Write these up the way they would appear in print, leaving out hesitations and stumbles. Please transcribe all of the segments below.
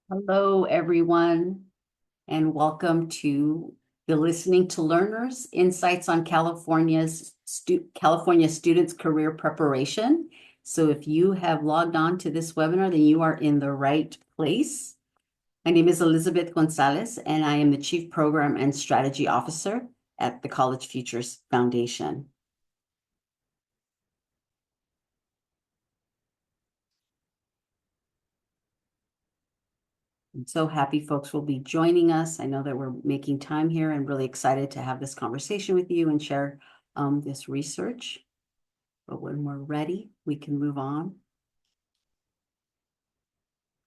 Hello, everyone, and welcome to the Listening to Learners Insights on California Students Career Preparation. So if you have logged on to this webinar, then you are in the right place. My name is Elizabeth Gonzalez, and I am the Chief Program and Strategy Officer at the College Futures Foundation. I'm so happy folks will be joining us. I know that we're making time here and really excited to have this conversation with you and share this research. But when we're ready, we can move on.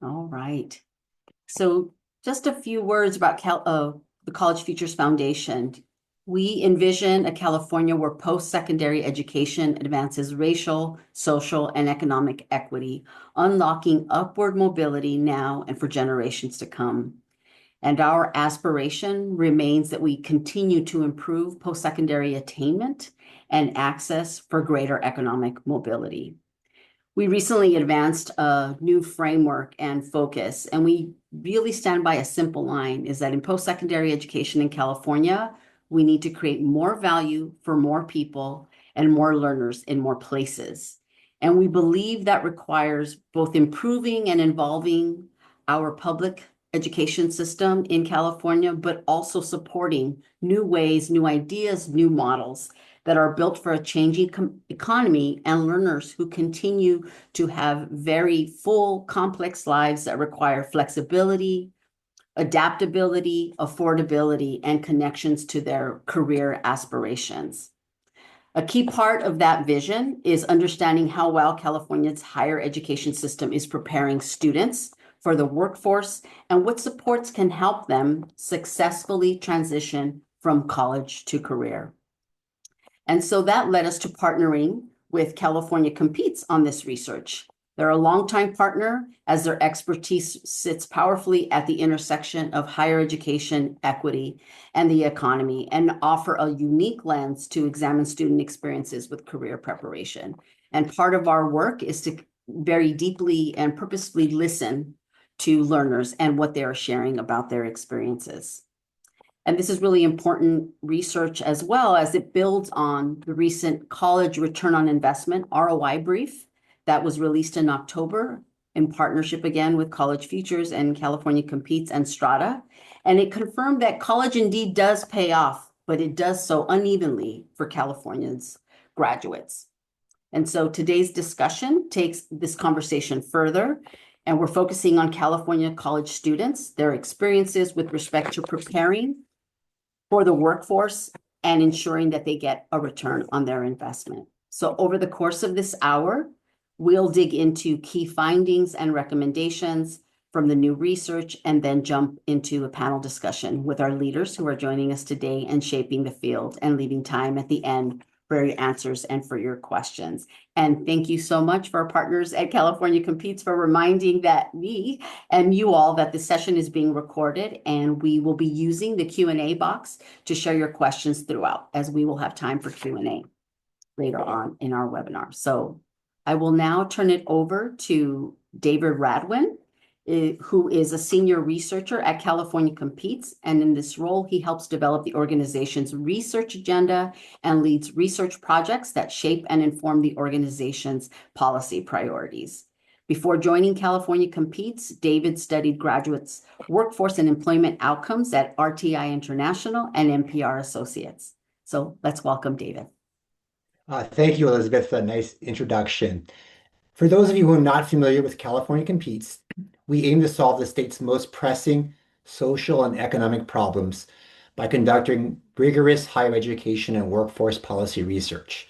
All right. So just a few words about the College Futures Foundation. We envision a California where post-secondary education advances racial, social, and economic equity, unlocking upward mobility now and for generations to come. And our aspiration remains that we continue to improve post-secondary attainment and access for greater economic mobility. We recently advanced a new framework and focus, and we really stand by a simple line, is that in post-secondary education in California, we need to create more value for more people and more learners in more places. And we believe that requires both improving and involving our public education system in California, but also supporting new ways, new ideas, new models that are built for a changing economy and learners who continue to have very full, complex lives that require flexibility, adaptability, affordability, and connections to their career aspirations. A key part of that vision is understanding how well California's higher education system is preparing students for the workforce and what supports can help them successfully transition from college to career. And so that led us to partnering with California Competes on this research. They're a longtime partner as their expertise sits powerfully at the intersection of higher education, equity, and the economy, and offer a unique lens to examine student experiences with career preparation. And part of our work is to very deeply and purposefully listen to learners and what they are sharing about their experiences. And this is really important research as well, as it builds on the recent college return on investment ROI brief that was released in October in partnership again with College Futures and California Competes and Strada. And it confirmed that college indeed does pay off, but it does so unevenly for California's graduates. And so today's discussion takes this conversation further, and we're focusing on California college students, their experiences with respect to preparing for the workforce and ensuring that they get a return on their investment. So over the course of this hour, we'll dig into key findings and recommendations from the new research and then jump into a panel discussion with our leaders who are joining us today and shaping the field, and leaving time at the end for your answers and for your questions. And thank you so much for our partners at California Competes for reminding that me and you all that the session is being recorded, and we will be using the Q&A box to share your questions throughout, as we will have time for Q&A later on in our webinar. So I will now turn it over to David Radwin, who is a senior researcher at California Competes. And in this role, he helps develop the organization's research agenda and leads research projects that shape and inform the organization's policy priorities. Before joining California Competes, David studied graduates' workforce and employment outcomes at RTI International and NPR Associates. So let's welcome David. Thank you, Elizabeth, for that nice introduction. For those of you who are not familiar with California Competes, we aim to solve the state's most pressing social and economic problems by conducting rigorous higher education and workforce policy research.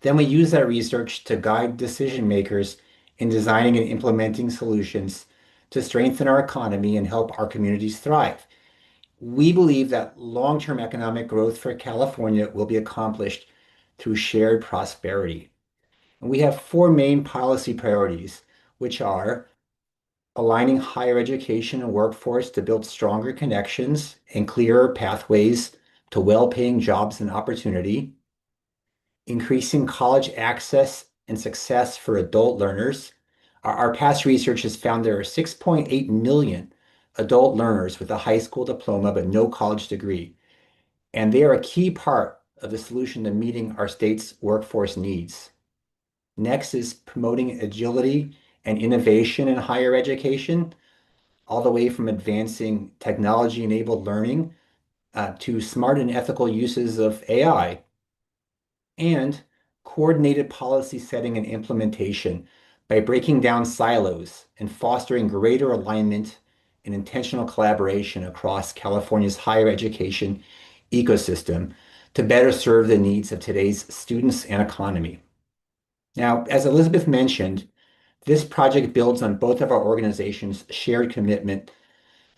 Then we use that research to guide decision makers in designing and implementing solutions to strengthen our economy and help our communities thrive. We believe that long-term economic growth for California will be accomplished through shared prosperity. And we have four main policy priorities, which are aligning higher education and workforce to build stronger connections and clearer pathways to well-paying jobs and opportunity, increasing college access and success for adult learners. Our past research has found there are 6.8 million adult learners with a high school diploma but no college degree. And they are a key part of the solution to meeting our state's workforce needs. Nexus promoting agility and innovation in higher education, all the way from advancing technology-enabled learning to smart and ethical uses of AI, and coordinated policy setting and implementation by breaking down silos and fostering greater alignment and intentional collaboration across California's higher education ecosystem to better serve the needs of today's students and economy. Now, as Elizabeth mentioned, this project builds on both of our organizations' shared commitment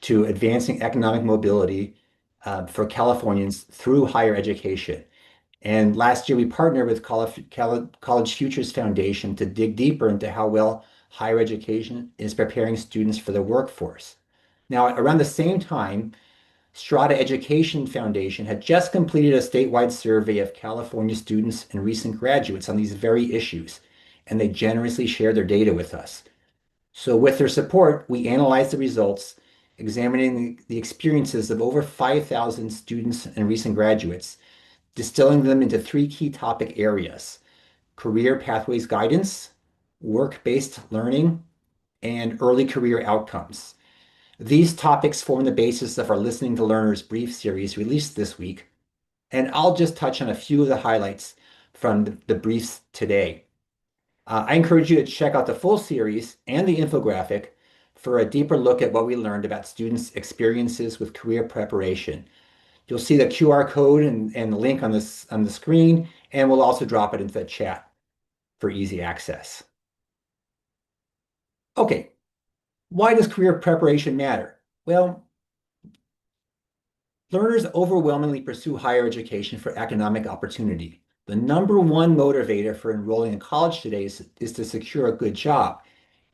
to advancing economic mobility for Californians through higher education. And last year, we partnered with College Futures Foundation to dig deeper into how well higher education is preparing students for the workforce. Now, around the same time, Strada Education Foundation had just completed a statewide survey of California students and recent graduates on these very issues, and they generously shared their data with us. So, with their support, we analyzed the results, examining the experiences of over 5,000 students and recent graduates, distilling them into three key topic areas: career pathways guidance, work-based learning, and early career outcomes. These topics form the basis of our Listening to Learners brief series released this week, and I'll just touch on a few of the highlights from the briefs today. I encourage you to check out the full series and the infographic for a deeper look at what we learned about students' experiences with career preparation. You'll see the QR code and the link on the screen, and we'll also drop it into the chat for easy access. Okay, why does career preparation matter? Well, learners overwhelmingly pursue higher education for economic opportunity. The number one motivator for enrolling in college today is to secure a good job.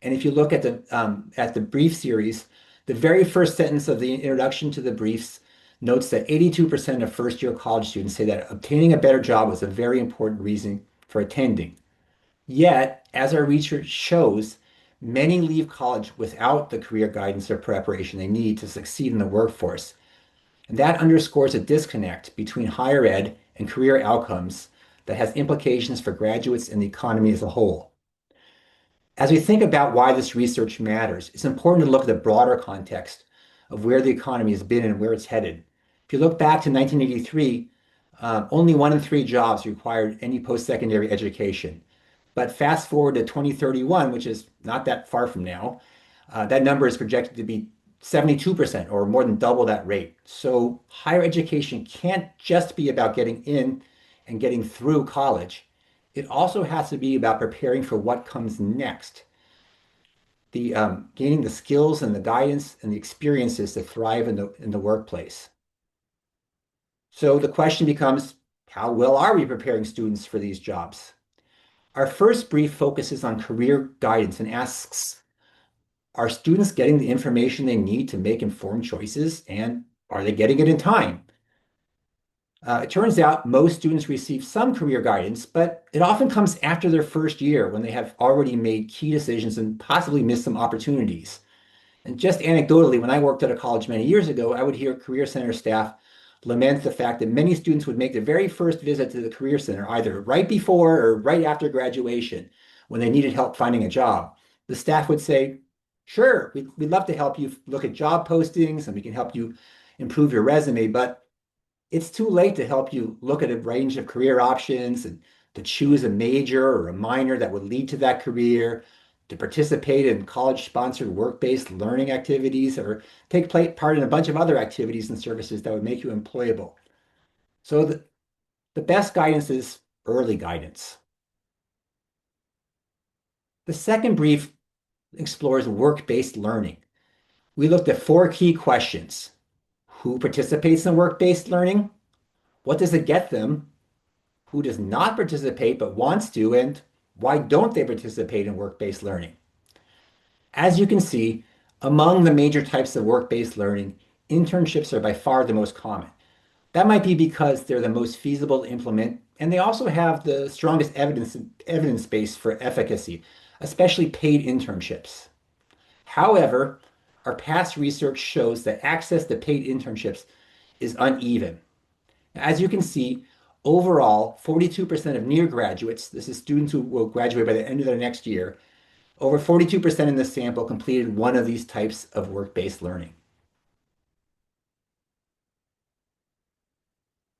And if you look at the brief series, the very first sentence of the introduction to the briefs notes that 82% of first-year college students say that obtaining a better job was a very important reason for attending. Yet, as our research shows, many leave college without the career guidance or preparation they need to succeed in the workforce. And that underscores a disconnect between higher ed and career outcomes that has implications for graduates and the economy as a whole. As we think about why this research matters, it's important to look at the broader context of where the economy has been and where it's headed. If you look back to 1983, only 1 in 3 jobs required any post-secondary education. But fast forward to 2031, which is not that far from now, that number is projected to be 72% or more than double that rate. So higher education can't just be about getting in and getting through college. It also has to be about preparing for what comes next, the gaining the skills and the guidance and the experiences to thrive in the workplace. So the question becomes, how well are we preparing students for these jobs? Our first brief focuses on career guidance and asks, are students getting the information they need to make informed choices, and are they getting it in time? It turns out most students receive some career guidance, but it often comes after their first year when they have already made key decisions and possibly missed some opportunities. And just anecdotally, when I worked at a college many years ago, I would hear Career Center staff lament the fact that many students would make the very first visit to the Career Center either right before or right after graduation when they needed help finding a job. The staff would say, sure, we'd love to help you look at job postings and we can help you improve your resume, but it's too late to help you look at a range of career options and to choose a major or a minor that would lead to that career, to participate in college-sponsored work-based learning activities, or take part in a bunch of other activities and services that would make you employable. So the best guidance is early guidance. The second brief explores work-based learning. We looked at 4 key questions. Who participates in work-based learning? What does it get them? Who does not participate but wants to, and why don't they participate in work-based learning? As you can see, among the major types of work-based learning, internships are by far the most common. That might be because they're the most feasible to implement, and they also have the strongest evidence base for efficacy, especially paid internships. However, our past research shows that access to paid internships is uneven. As you can see, overall, 42% of near graduates, this is students who will graduate by the end of their next year, over 42% in the sample completed one of these types of work-based learning.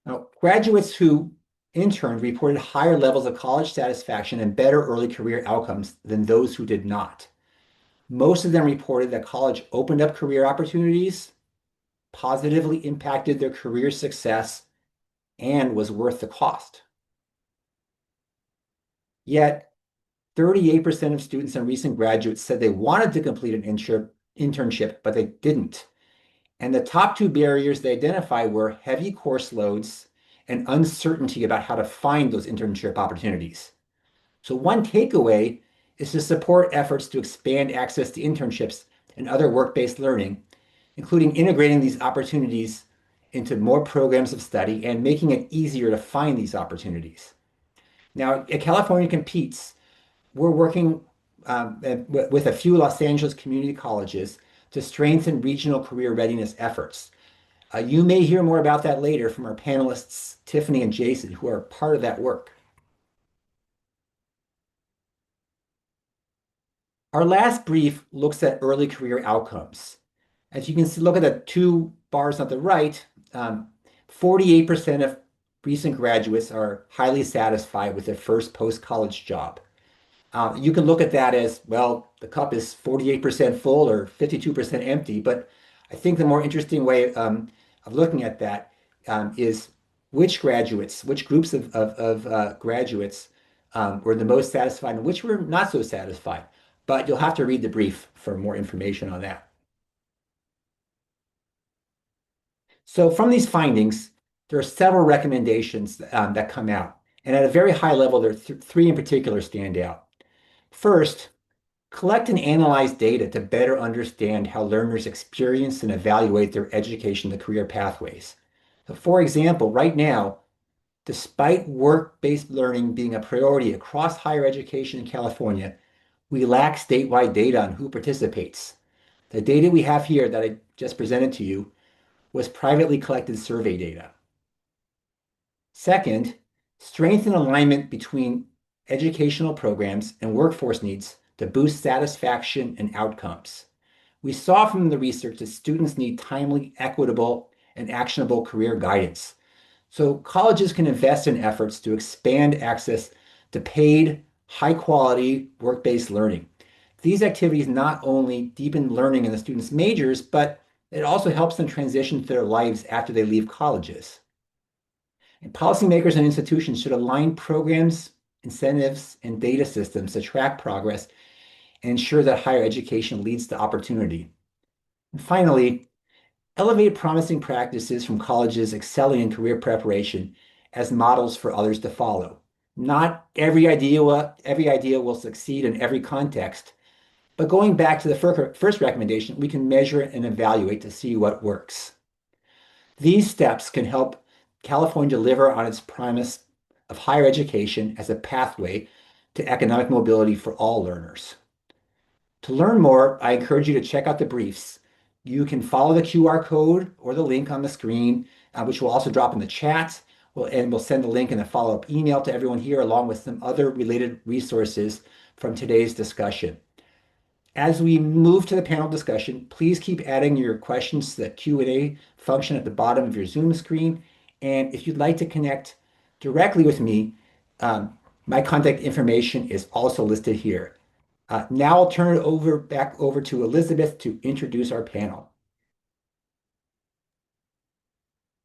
Now, graduates who interned reported higher levels of college satisfaction and better early career outcomes than those who did not. Most of them reported that college opened up career opportunities, positively impacted their career success, and was worth the cost. Yet, 38% of students and recent graduates said they wanted to complete an internship, but they didn't. And the top two barriers they identified were heavy course loads and uncertainty about how to find those internship opportunities. So one takeaway is to support efforts to expand access to internships and other work-based learning, including integrating these opportunities into more programs of study and making it easier to find these opportunities. Now, at California Competes, we're working with a few Los Angeles community colleges to strengthen regional career readiness efforts. You may hear more about that later from our panelists, Tiffany and Jason, who are part of that work. Our last brief looks at early career outcomes. As you can see, look at the two bars on the right, 48% of recent graduates are highly satisfied with their first post-college job. You can look at that as, well, the cup is 48% full or 52% empty, but I think the more interesting way of looking at that is which graduates, which groups of graduates were the most satisfied and which were not so satisfied. But you'll have to read the brief for more information on that. So from these findings, there are several recommendations that come out. And at a very high level, there are three in particular stand out. First, collect and analyze data to better understand how learners experience and evaluate their education and career pathways. So for example, right now, despite work-based learning being a priority across higher education in California, we lack statewide data on who participates. The data we have here that I just presented to you was privately collected survey data. Second, strengthen alignment between educational programs and workforce needs to boost satisfaction and outcomes. We saw from the research that students need timely, equitable, and actionable career guidance. So colleges can invest in efforts to expand access to paid, high-quality, work-based learning. These activities not only deepen learning in the students' majors, but it also helps them transition to their lives after they leave colleges. And policymakers and institutions should align programs, incentives, and data systems to track progress and ensure that higher education leads to opportunity. And finally, elevate promising practices from colleges excelling in career preparation as models for others to follow. Not every idea will succeed in every context, but going back to the first recommendation, we can measure and evaluate to see what works. These steps can help California deliver on its promise of higher education as a pathway to economic mobility for all learners. To learn more, I encourage you to check out the briefs. You can follow the QR code or the link on the screen, which will also drop in the chat. And we'll send the link in a follow-up email to everyone here, along with some other related resources from today's discussion. As we move to the panel discussion, please keep adding your questions to the Q&A function at the bottom of your Zoom screen. And if you'd like to connect directly with me, my contact information is also listed here. Now I'll turn it back over to Elizabeth to introduce our panel.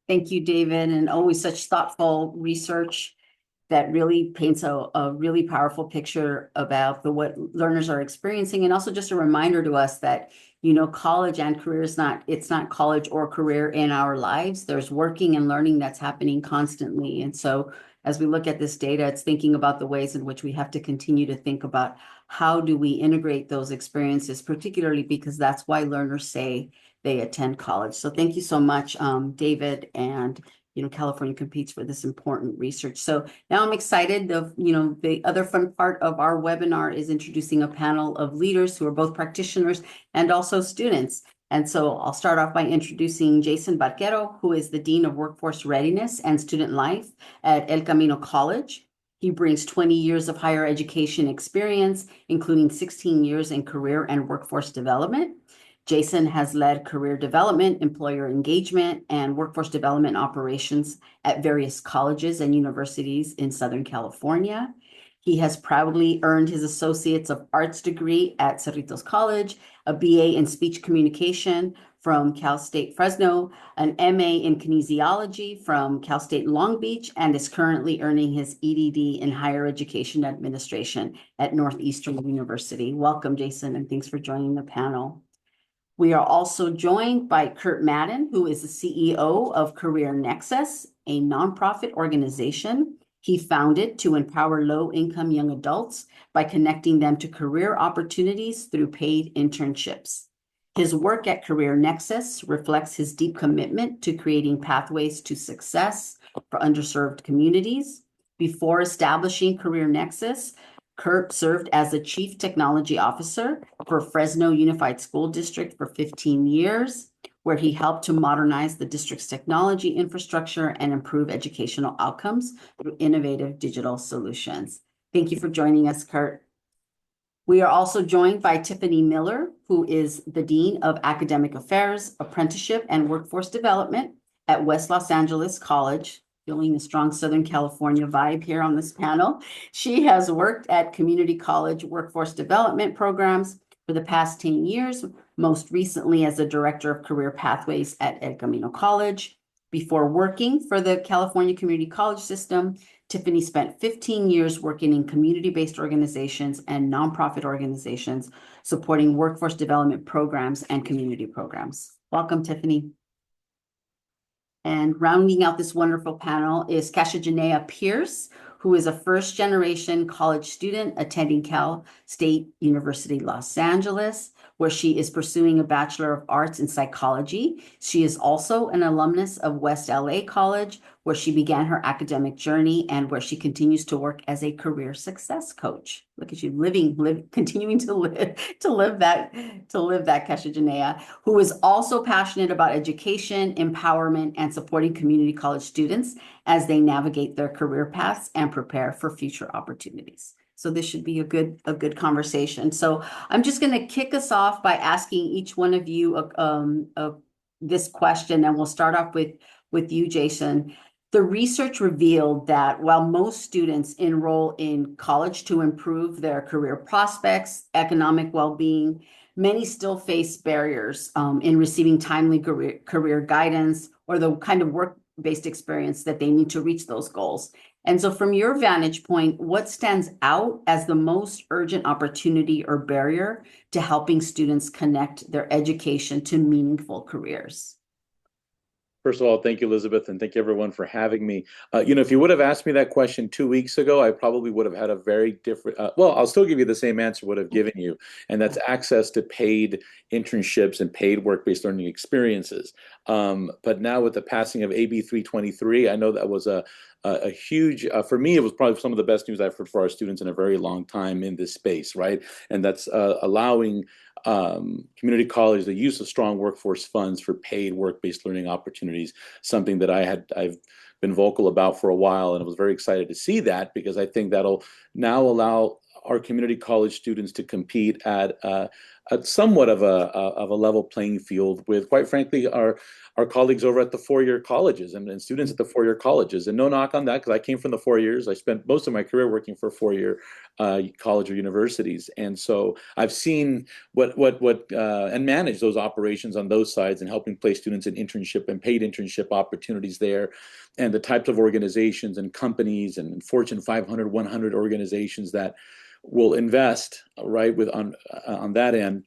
Thank you, David, and always such thoughtful research that really paints a really powerful picture about what learners are experiencing, and also just a reminder to us that, college and career it's not college or career in our lives. There's working and learning that's happening constantly. And so as we look at this data, it's thinking about the ways in which we have to continue to think about how do we integrate those experiences, particularly because that's why learners say they attend college. So thank you so much, David and California competes for this important research. So now I'm excited the other fun part of our webinar is introducing a panel of leaders who are both practitioners and also students. And so I'll start off by introducing Jason Barquero, who is the Dean of Workforce Readiness and Student Life at El Camino College. He brings 20 years of higher education experience, including 16 years in career and workforce development. Jason has led career development, employer engagement, and workforce development operations at various colleges and universities in Southern California. He has proudly earned his Associates of Arts degree at Cerritos College, a BA in Speech Communication from Cal State Fresno, an MA in Kinesiology from Cal State Long Beach, and is currently earning his EDD in Higher Education Administration at Northeastern University. Welcome, Jason, and thanks for joining the panel. We are also joined by Kurt Madden, who is the CEO of Career Nexus, a nonprofit organization he founded to empower low-income young adults by connecting them to career opportunities through paid internships. His work at Career Nexus reflects his deep commitment to creating pathways to success for underserved communities. Before establishing Career Nexus, Kurt served as the Chief Technology Officer for Fresno Unified School District for 15 years, where he helped to modernize the district's technology infrastructure and improve educational outcomes through innovative digital solutions. Thank you for joining us, Kurt. We are also joined by Tiffany Miller, who is the Dean of Academic Affairs, Apprenticeship, and Workforce Development at West Los Angeles College. Feeling a strong Southern California vibe here on this panel. She has worked at community college workforce development programs for the past 10 years, most recently as the Director of Career Pathways at El Camino College. Before working for the California Community College System, Tiffany spent 15 years working in community-based organizations and nonprofit organizations supporting workforce development programs and community programs. Welcome, Tiffany. And rounding out this wonderful panel is Casshajnea Pierce, who is a first-generation college student attending Cal State University, Los Angeles, where she is pursuing a Bachelor of Arts in Psychology. She is also an alumnus of West LA College, where she began her academic journey and where she continues to work as a career success coach. Look at you continuing to live that Casshajnea, who is also passionate about education, empowerment, and supporting community college students as they navigate their career paths and prepare for future opportunities. So this should be a good conversation. So I'm just going to kick us off by asking each one of you this question, and we'll start off with you, Jason. The research revealed that while most students enroll in college to improve their career prospects, economic well-being, many still face barriers in receiving timely career guidance or the kind of work-based experience that they need to reach those goals. And so from your vantage point, what stands out as the most urgent opportunity or barrier to helping students connect their education to meaningful careers? First of all, thank you, Elizabeth, and thank you everyone for having me. If you would have asked me that question 2 weeks ago, I probably would have had a very different, I'll still give you the same answer I would have given you, and that's access to paid internships and paid work-based learning experiences. But now with the passing of AB 323, I know that was a huge, for me, it was probably some of the best news I've heard for our students in a very long time in this space, right? And that's allowing community college the use of strong workforce funds for paid work-based learning opportunities, something that I've been vocal about for a while, and I was very excited to see that because I think that'll now allow our community college students to compete at somewhat of a level playing field with, quite frankly, our colleagues over at the four-year colleges and students at the four-year colleges. And no knock on that, because I came from the 4 years. I spent most of my career working for four-year college or universities. And so I've seen and manage those operations on those sides and helping place students in internship and paid internship opportunities there. And the types of organizations and companies and Fortune 500, 100 organizations that will invest right on that end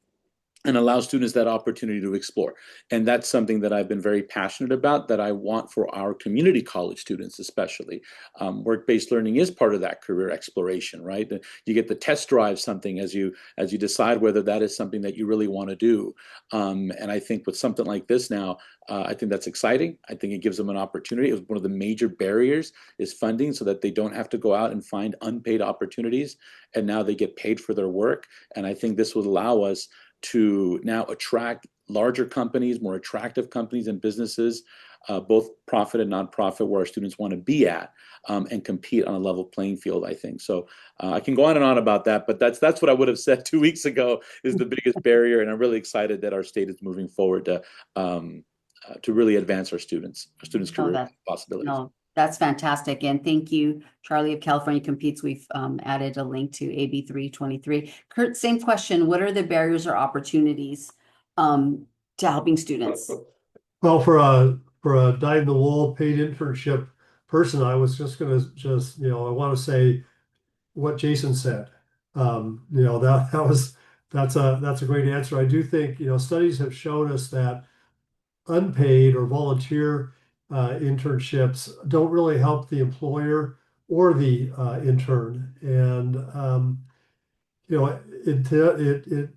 and allow students that opportunity to explore. And that's something that I've been very passionate about, that I want for our community college students, especially. Work-based learning is part of that career exploration, right? You get to test drive something as you decide whether that is something that you really want to do. And I think with something like this now, I think that's exciting. I think it gives them an opportunity. It was one of the major barriers is funding, so that they don't have to go out and find unpaid opportunities. And now they get paid for their work. And I think this would allow us to now attract larger companies, more attractive companies and businesses, both profit and nonprofit, where our students want to be at, and compete on a level playing field, I think. So I can go on and on about that, but that's what I would have said 2 weeks ago is the biggest barrier. And I'm really excited that our state is moving forward to really advance our students' career possibilities. No, that's fantastic. And thank you, Charlie of California Competes. We've added a link to AB 323. Kurt, same question. What are the barriers or opportunities to helping students? Well, for a dyed-in-the-wool paid internship person, I was just gonna I want to say what Jason said. That's a great answer. I do think, studies have shown us that unpaid or volunteer internships don't really help the employer or the intern, and it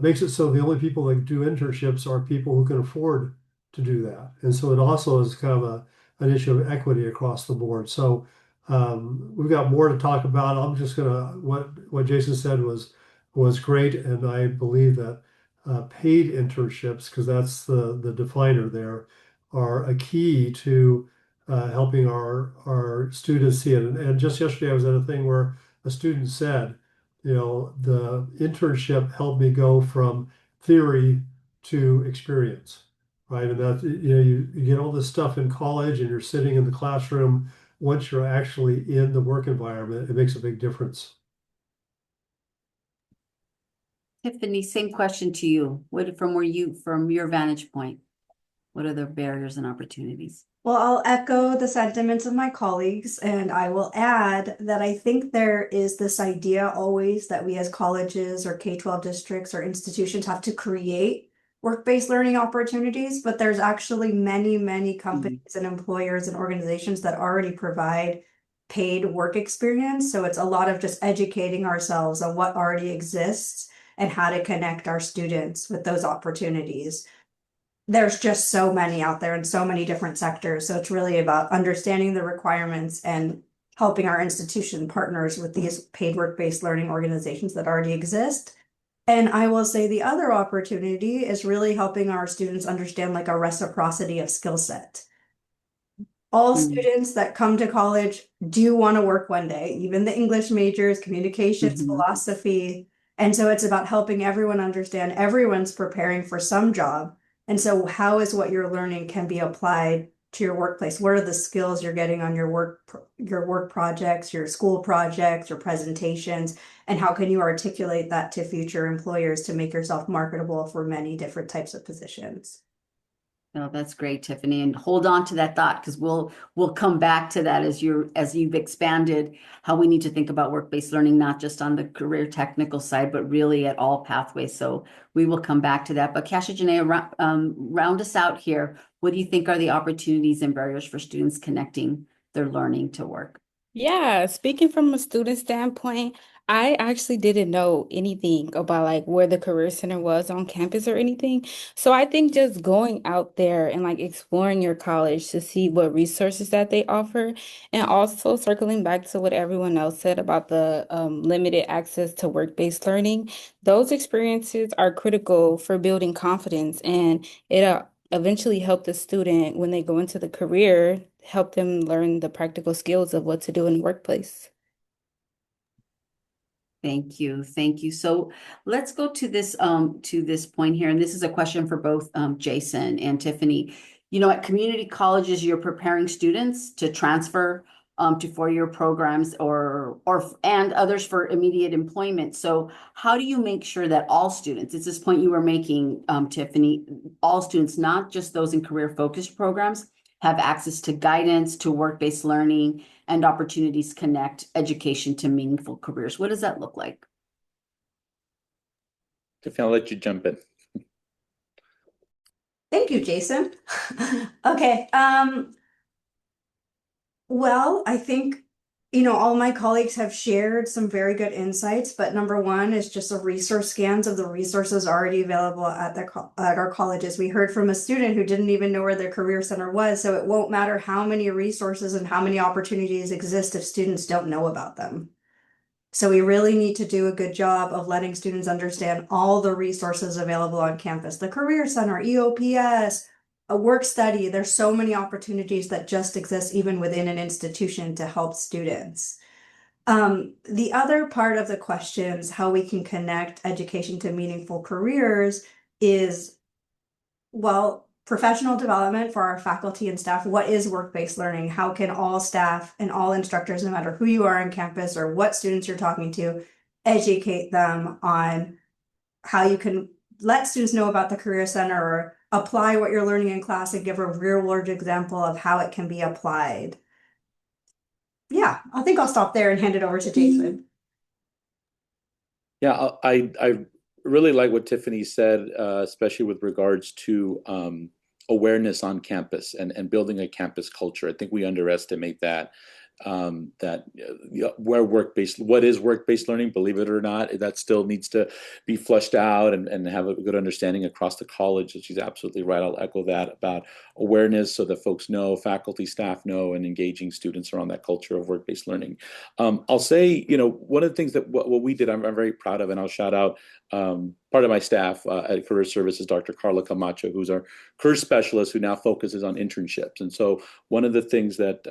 makes it so the only people that do internships are people who can afford to do that, and so it also is kind of an issue of equity across the board. So we've got more to talk about. I'm just gonna what Jason said was great, and I believe that paid internships, because that's the definer there, are a key to helping our students see it. And just yesterday, I was at a thing where a student said, the internship helped me go from theory to experience, right? And that, you get all this stuff in college and you're sitting in the classroom. Once you're actually in the work environment, it makes a big difference. Tiffany, same question to you. From your vantage point, what are the barriers and opportunities? Well, I'll echo the sentiments of my colleagues, and I will add that I think there is this idea always that we as colleges or K-12 districts or institutions have to create work-based learning opportunities, but there's actually many companies and employers and organizations that already provide paid work experience. So it's a lot of just educating ourselves on what already exists and how to connect our students with those opportunities. There's just so many out there in so many different sectors. So it's really about understanding the requirements and helping our institution partners with these paid work-based learning organizations that already exist. And I will say the other opportunity is really helping our students understand like a reciprocity of skill set. All students that come to college do want to work one day, even the English majors, communications, philosophy. And so it's about helping everyone understand everyone's preparing for some job. And so how is what you're learning can be applied to your workplace? What are the skills you're getting on your work projects, your school projects, your presentations, and how can you articulate that to future employers to make yourself marketable for many different types of positions? No, that's great, Tiffany, and hold on to that thought, because we'll come back to that as you've expanded how we need to think about work-based learning, not just on the career technical side, but really at all pathways. So we will come back to that. But Casshajnea, round us out here. What do you think are the opportunities and barriers for students connecting their learning to work? Yeah, speaking from a student standpoint, I actually didn't know anything about like where the career center was on campus or anything. So I think just going out there and like exploring your college to see what resources that they offer, and also circling back to what everyone else said about the limited access to work-based learning, those experiences are critical for building confidence, and it eventually help the student when they go into the career, help them learn the practical skills of what to do in the workplace. Thank you. Thank you. So let's go to this point here. And this is a question for both Jason and Tiffany. At community colleges, you're preparing students to transfer to four-year programs and others for immediate employment. So how do you make sure that all students, it's this point you were making, Tiffany, all students, not just those in career-focused programs, have access to guidance, to work-based learning, and opportunities to connect education to meaningful careers? What does that look like? Tiffany, I'll let you jump in. Thank you, Jason. Okay, well, I think, all my colleagues have shared some very good insights, but number one is just a resource scans of the resources already available at at our colleges. We heard from a student who didn't even know where their career center was, so it won't matter how many resources and how many opportunities exist if students don't know about them. So we really need to do a good job of letting students understand all the resources available on campus, the Career Center, EOPS, a work study. There's so many opportunities that just exist even within an institution to help students. The other part of the questions, how we can connect education to meaningful careers, is, well, professional development for our faculty and staff. What is work-based learning? How can all staff and all instructors, no matter who you are on campus or what students you're talking to, educate them on how you can let students know about the Career Center or apply what you're learning in class and give a real-world example of how it can be applied. Yeah, I think I'll stop there and hand it over to Jason. Yeah, I really like what Tiffany said, especially with regards to awareness on campus and building a campus culture. I think we underestimate that. What is work-based learning, believe it or not, that still needs to be fleshed out and have a good understanding across the college. And she's absolutely right. I'll echo that about awareness so that folks know, faculty, staff know, and engaging students around that culture of work-based learning. I'll say, one of the things that what we did, I'm very proud of, and I'll shout out part of my staff at Career Services, Dr. Carla Camacho, who's our career specialist who now focuses on internships. And so one of the things that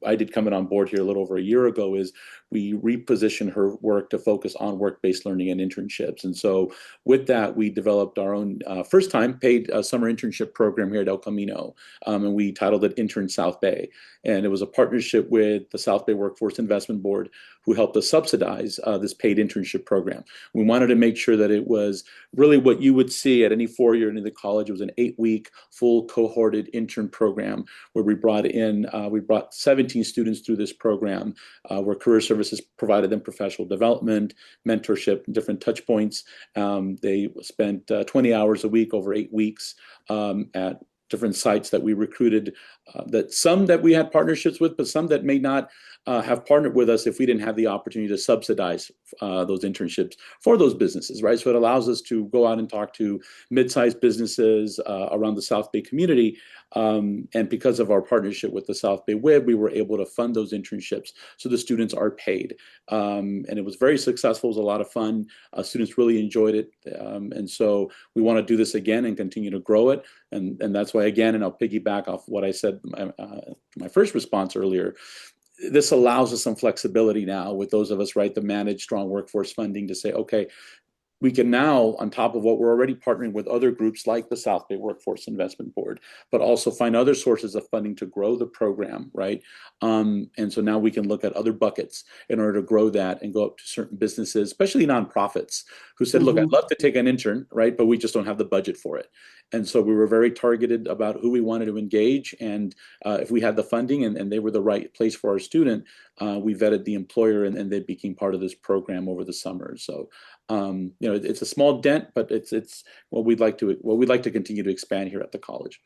I did coming on board here a little over a year ago is we repositioned her work to focus on work-based learning and internships. And so with that, we developed our own first time paid summer internship program here at El Camino. And we titled it Intern South Bay. And it was a partnership with the South Bay Workforce Investment Board, who helped us subsidize this paid internship program. We wanted to make sure that it was really what you would see at any four-year into the college. It was an 8-week full cohorted intern program where we brought 17 students through this program, where Career Services provided them professional development, mentorship, and different touch points. They spent 20 hours a week over 8 weeks at different sites that we recruited, some that we had partnerships with, but some that may not have partnered with us if we didn't have the opportunity to subsidize those internships for those businesses, right? So it allows us to go out and talk to mid-sized businesses around the South Bay community. And because of our partnership with the South Bay WIB, we were able to fund those internships. So the students are paid. And it was very successful. It was a lot of fun. Students really enjoyed it. And so we want to do this again and continue to grow it. And that's why, again, and I'll piggyback off what I said my first response earlier, this allows us some flexibility now with those of us, right, the managed strong workforce funding to say, okay, we can now, on top of what we're already partnering with other groups like the South Bay Workforce Investment Board, but also find other sources of funding to grow the program, right? And so now we can look at other buckets in order to grow that and go up to certain businesses, especially nonprofits, who said, look, I'd love to take an intern, right? But we just don't have the budget for it. And so we were very targeted about who we wanted to engage. And if we had the funding and they were the right place for our student, we vetted the employer and they became part of this program over the summer. So it's a small dent, but it's what we'd like to continue to expand here at the college.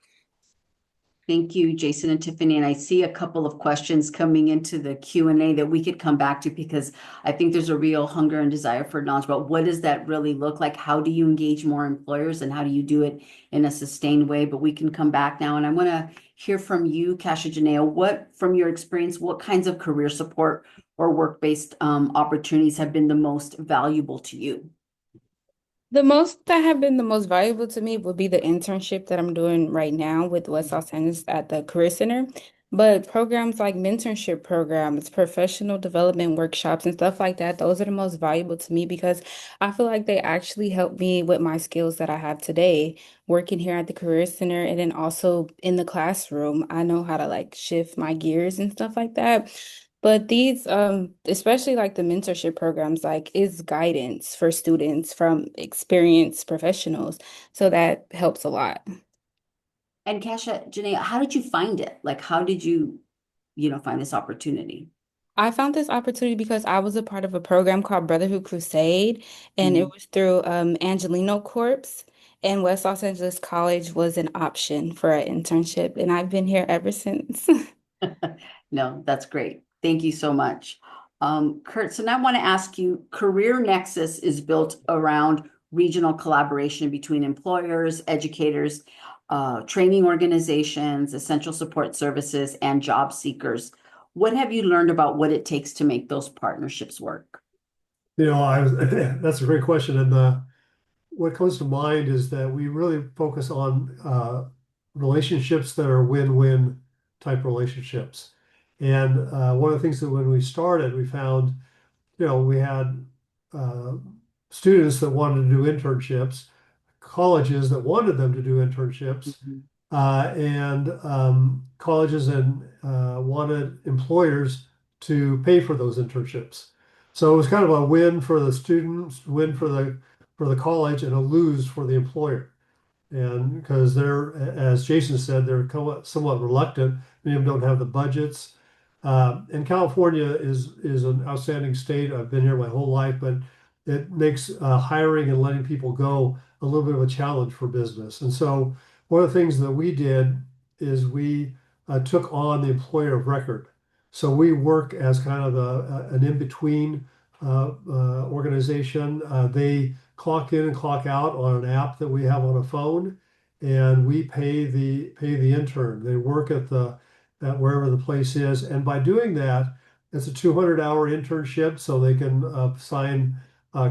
Thank you, Jason and Tiffany. And I see a couple of questions coming into the Q&A that we could come back to, because I think there's a real hunger and desire for knowledge about what does that really look like? How do you engage more employers and how do you do it in a sustained way? But we can come back now. And I want to hear from you, Casshajnea, from your experience, what kinds of career support or work-based opportunities have been the most valuable to you? The most that have been the most valuable to me would be the internship that I'm doing right now with West Los Angeles at the Career Center. But programs like mentorship programs, professional development workshops, and stuff like that, those are the most valuable to me because I feel like they actually help me with my skills that I have today, working here at the Career Center and then also in the classroom. I know how to like shift my gears and stuff like that. But these, especially like the mentorship programs, like is guidance for students from experienced professionals. So that helps a lot. And Casshajnea, how did you find it? Like, how did you, find this opportunity? I found this opportunity because I was a part of a program called Brotherhood Crusade, and it was through Angelino Corps. and West Los Angeles College was an option for an internship, and I've been here ever since. No, that's great. Thank you so much. Kurt, so now I want to ask you, Career Nexus is built around regional collaboration between employers, educators, training organizations, essential support services, and job seekers. What have you learned about what it takes to make those partnerships work? That's a great question. And what comes to mind is that we really focus on relationships that are win-win type relationships. And one of the things that when we started, we found, we had uh, students that wanted to do internships, colleges that wanted them to do internships, and colleges and wanted employers to pay for those internships. So it was kind of a win for the students, win for the college, and a lose for the employer. And because they're, as Jason said, they're somewhat reluctant. Many of them don't have the budgets. And California is an outstanding state. I've been here my whole life, but it makes hiring and letting people go a little bit of a challenge for business. And so one of the things that we did is we took on the employer of record. So we work as kind of an in-between organization. They clock in and clock out on an app that we have on a phone, and we pay the intern. They work at wherever the place is, and by doing that, it's a 200-hour internship, so they can sign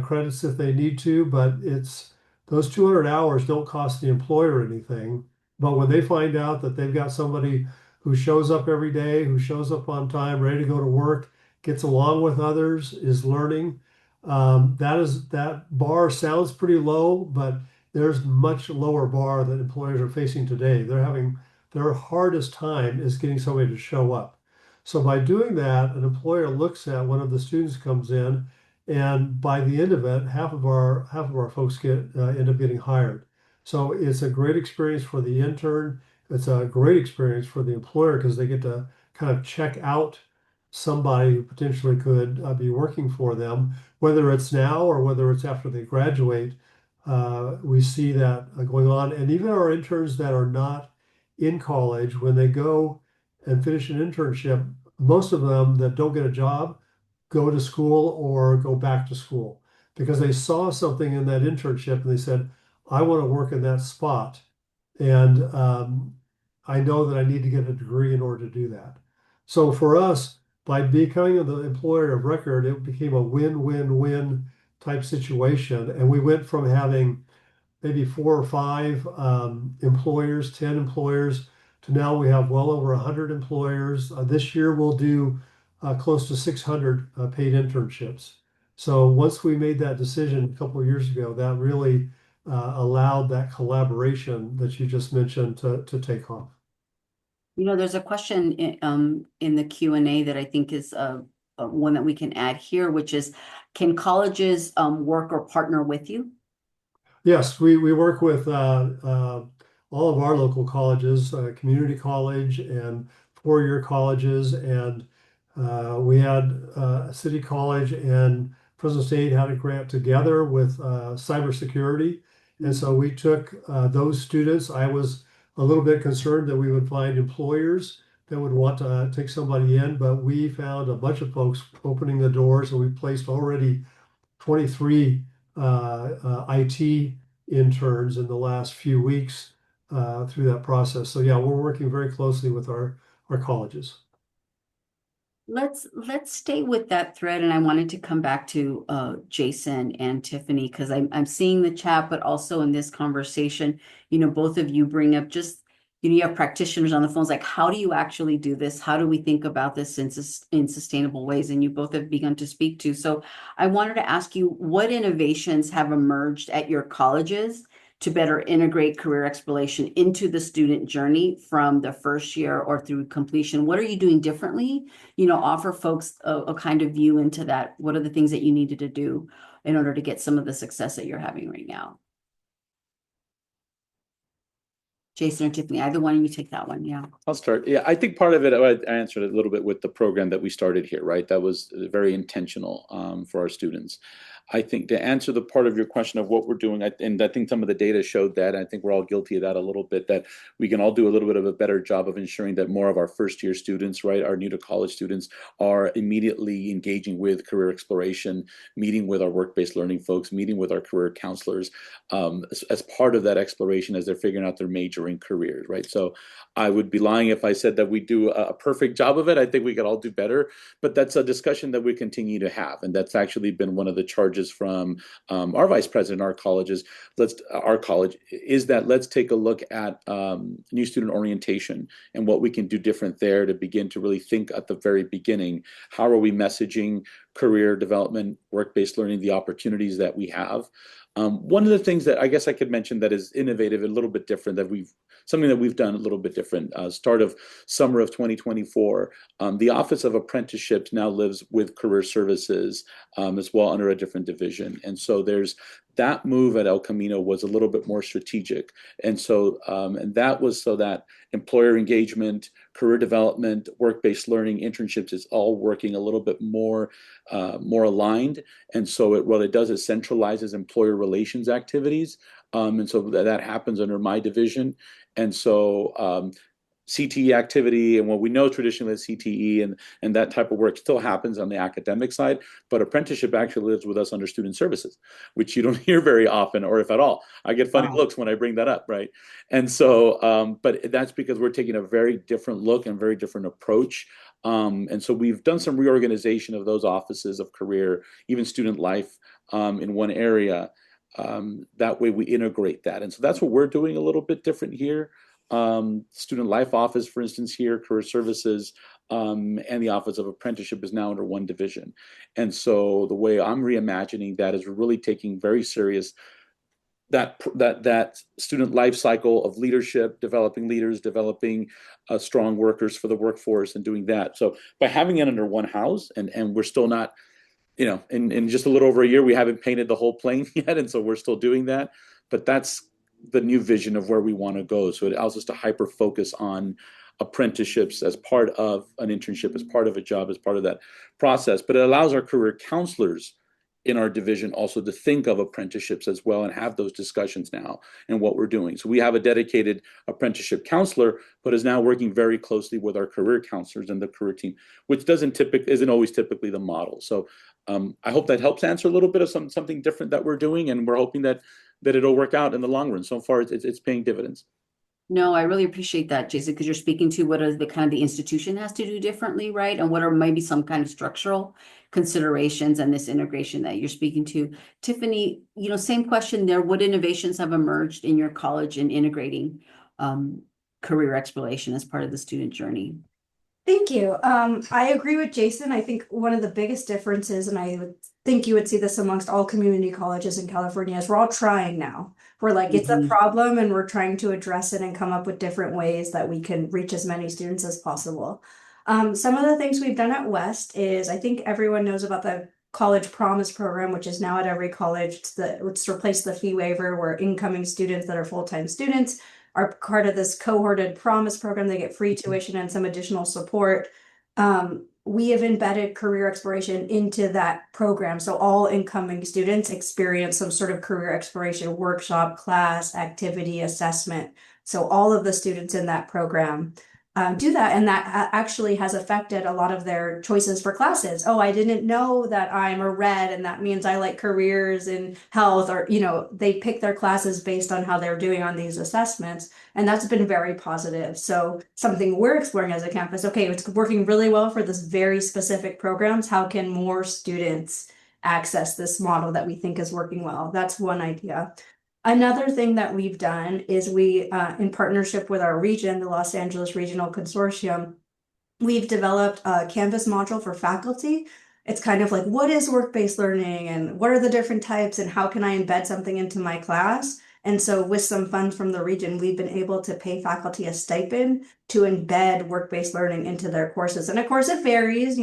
credits if they need to. But it's those 200 hours don't cost the employer anything. But when they find out that they've got somebody who shows up every day, who shows up on time, ready to go to work, gets along with others, is learning. That bar sounds pretty low, but there's much lower bar that employers are facing today. Their hardest time is getting somebody to show up. So by doing that, an employer looks at one of the students comes in, and by the end of it, half of our folks end up getting hired. So it's a great experience for the intern. It's a great experience for the employer because they get to kind of check out somebody who potentially could be working for them, whether it's now or whether it's after they graduate. We see that going on. And even our interns that are not in college, when they go and finish an internship, most of them that don't get a job go to school or go back to school because they saw something in that internship and they said, I want to work in that spot. And I know that I need to get a degree in order to do that. So for us, by becoming the employer of record, it became a win-win-win type situation. And we went from having maybe 4 or 5 employers, 10 employers, to now we have well over 100 employers. This year we'll do close to 600 paid internships. So once we made that decision a couple of years ago, that really allowed that collaboration that you just mentioned to take off. There's a question in the Q&A that I think is one that we can add here, which is, can colleges work or partner with you? Yes, we work with all of our local colleges, community college and four-year colleges, and we had City College and Fresno State had a grant together with cybersecurity. And so we took those students. I was a little bit concerned that we would find employers that would want to take somebody in, but we found a bunch of folks opening the doors, and we placed already 23 IT interns in the last few weeks through that process. So yeah, we're working very closely with our colleges. Let's stay with that thread, and I wanted to come back to Jason and Tiffany because I'm seeing the chat, but also in this conversation, both of you bring up just you have practitioners on the phones, like, how do you actually do this? How do we think about this in sustainable ways? And you both have begun to speak to. So I wanted to ask you, what innovations have emerged at your colleges to better integrate career exploration into the student journey from the first year or through completion? What are you doing differently? Offer folks a kind of view into that. What are the things that you needed to do in order to get some of the success that you're having right now? Jason or Tiffany, either one of you take that one. Yeah. I'll start. Yeah, I think part of it, I answered it a little bit with the program that we started here, right? That was very intentional for our students. I think to answer the part of your question of what we're doing, and I think some of the data showed that, I think we're all guilty of that a little bit, that we can all do a little bit of a better job of ensuring that more of our first year students, right, our new to college students are immediately engaging with career exploration, meeting with our work-based learning folks, meeting with our career counselors as part of that exploration as they're figuring out their major in careers, right? So I would be lying if I said that we do a perfect job of it. I think we could all do better, but that's a discussion that we continue to have. And that's actually been one of the charges from our vice president, our colleges, our college, is that let's take a look at new student orientation and what we can do different there to begin to really think at the very beginning, how are we messaging career development, work-based learning, the opportunities that we have. One of the things that I guess I could mention that is innovative, a little bit different, something that we've done a little bit different, start of summer of 2024, the Office of Apprenticeships now lives with Career Services as well under a different division. And so there's that move at El Camino was a little bit more strategic. And so, and that was so that employer engagement, career development, work-based learning, internships is all working a little bit more aligned. And so what it does is centralizes employer relations activities. And so that happens under my division. And so CTE activity and what we know traditionally as CTE and that type of work still happens on the academic side, but apprenticeship actually lives with us under student services, which you don't hear very often, or if at all. I get funny looks when I bring that up, right? And so, but that's because we're taking a very different look and very different approach. And so we've done some reorganization of those offices of career, even student life in one area. That way we integrate that. And so that's what we're doing a little bit different here. Student life office, for instance, here, career services, and the Office of Apprenticeship is now under one division. And so the way I'm reimagining that is we're really taking very serious that student life cycle of leadership, developing leaders, developing strong workers for the workforce and doing that. So by having it under one house, and we're still not, in just a little over a year, we haven't painted the whole plane yet. And so we're still doing that, but that's the new vision of where we want to go. So it allows us to hyper focus on apprenticeships as part of an internship, as part of a job, as part of that process. But it allows our career counselors in our division also to think of apprenticeships as well and have those discussions now and what we're doing. So we have a dedicated apprenticeship counselor, but is now working very closely with our career counselors and the career team, which isn't always typically the model. So I hope that helps answer a little bit of something different that we're doing, and we're hoping that it'll work out in the long run. So far, it's paying dividends. No, I really appreciate that, Jason, because you're speaking to what are the kind of the institution has to do differently, right? And what are maybe some kind of structural considerations and this integration that you're speaking to. Tiffany, same question there. What innovations have emerged in your college in integrating career exploration as part of the student journey? Thank you. I agree with Jason. I think one of the biggest differences, and I would think you would see this amongst all community colleges in California, is we're all trying now. We're like, it's a problem and we're trying to address it and come up with different ways that we can reach as many students as possible. Some of the things we've done at West is, I think everyone knows about the College Promise program, which is now at every college. It's replaced the fee waiver, where incoming students that are full-time students are part of this cohorted Promise program. They get free tuition and some additional support. We have embedded career exploration into that program. So all incoming students experience some sort of career exploration workshop, class, activity, assessment. So all of the students in that program do that. And that actually has affected a lot of their choices for classes. Oh, I didn't know that I'm a red and that means I like careers in health, or, they pick their classes based on how they're doing on these assessments. And that's been very positive. So something we're exploring as a campus, okay, it's working really well for this very specific programs. How can more students access this model that we think is working well? That's one idea. Another thing that we've done is we, in partnership with our region, the Los Angeles Regional Consortium, we've developed a Canvas module for faculty. It's kind of like, what is work-based learning and what are the different types and how can I embed something into my class? And so with some funds from the region, we've been able to pay faculty a stipend to embed work-based learning into their courses. And of course it varies,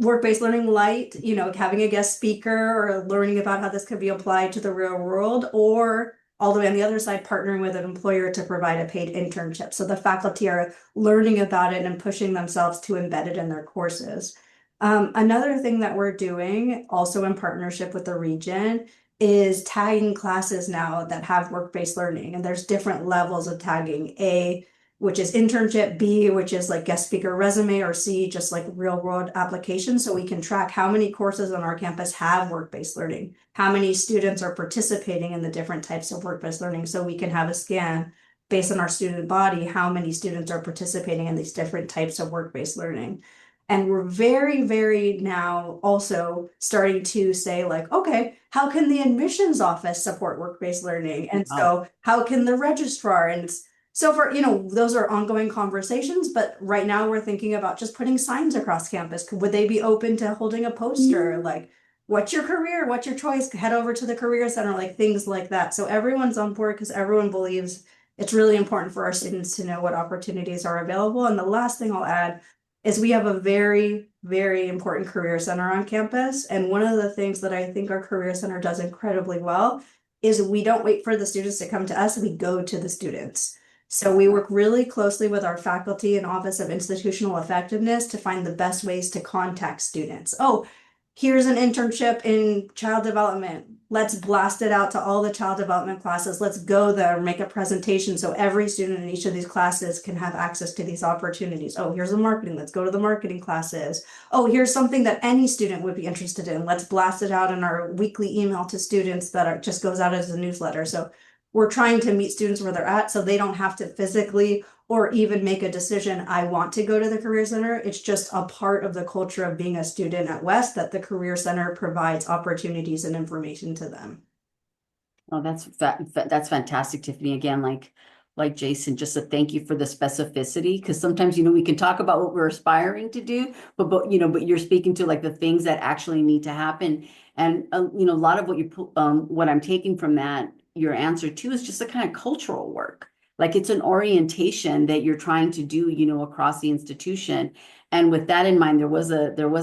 work-based learning light, having a guest speaker or learning about how this could be applied to the real world, or all the way on the other side, partnering with an employer to provide a paid internship. So the faculty are learning about it and pushing themselves to embed it in their courses. Another thing that we're doing, also in partnership with the region, is tagging classes now that have work-based learning. And there's different levels of tagging. A, which is internship, B, which is like guest speaker resume, or C, just like real world application. So we can track how many courses on our campus have work-based learning, how many students are participating in the different types of work-based learning. So we can have a scan based on our student body, how many students are participating in these different types of work-based learning. And we're very, very now also starting to say, like, okay, how can the admissions office support work-based learning? And so how can the registrar? And so for, those are ongoing conversations, but right now we're thinking about just putting signs across campus. Would they be open to holding a poster? Like, what's your career? What's your choice? Head over to the career center, like things like that. So everyone's on board because everyone believes it's really important for our students to know what opportunities are available. And the last thing I'll add is we have a very, very important career center on campus. And one of the things that I think our career center does incredibly well is we don't wait for the students to come to us, we go to the students. So we work really closely with our faculty and Office of Institutional Effectiveness to find the best ways to contact students. Oh, here's an internship in child development. Let's blast it out to all the child development classes. Let's go there, make a presentation so every student in each of these classes can have access to these opportunities. Oh, here's the marketing. Let's go to the marketing classes. Oh, here's something that any student would be interested in. Let's blast it out in our weekly email to students that just goes out as a newsletter. So we're trying to meet students where they're at so they don't have to physically or even make a decision, I want to go to the Career Center. It's just a part of the culture of being a student at West that the Career Center provides opportunities and information to them. Oh, that's fantastic, Tiffany. Again, like Jason, just a thank you for the specificity, because sometimes, we can talk about what we're aspiring to do, but you're speaking to like the things that actually need to happen. And, a lot of what I'm taking from that, your answer too, is just a kind of cultural work. Like it's an orientation that you're trying to do, across the institution. And with that in mind, there was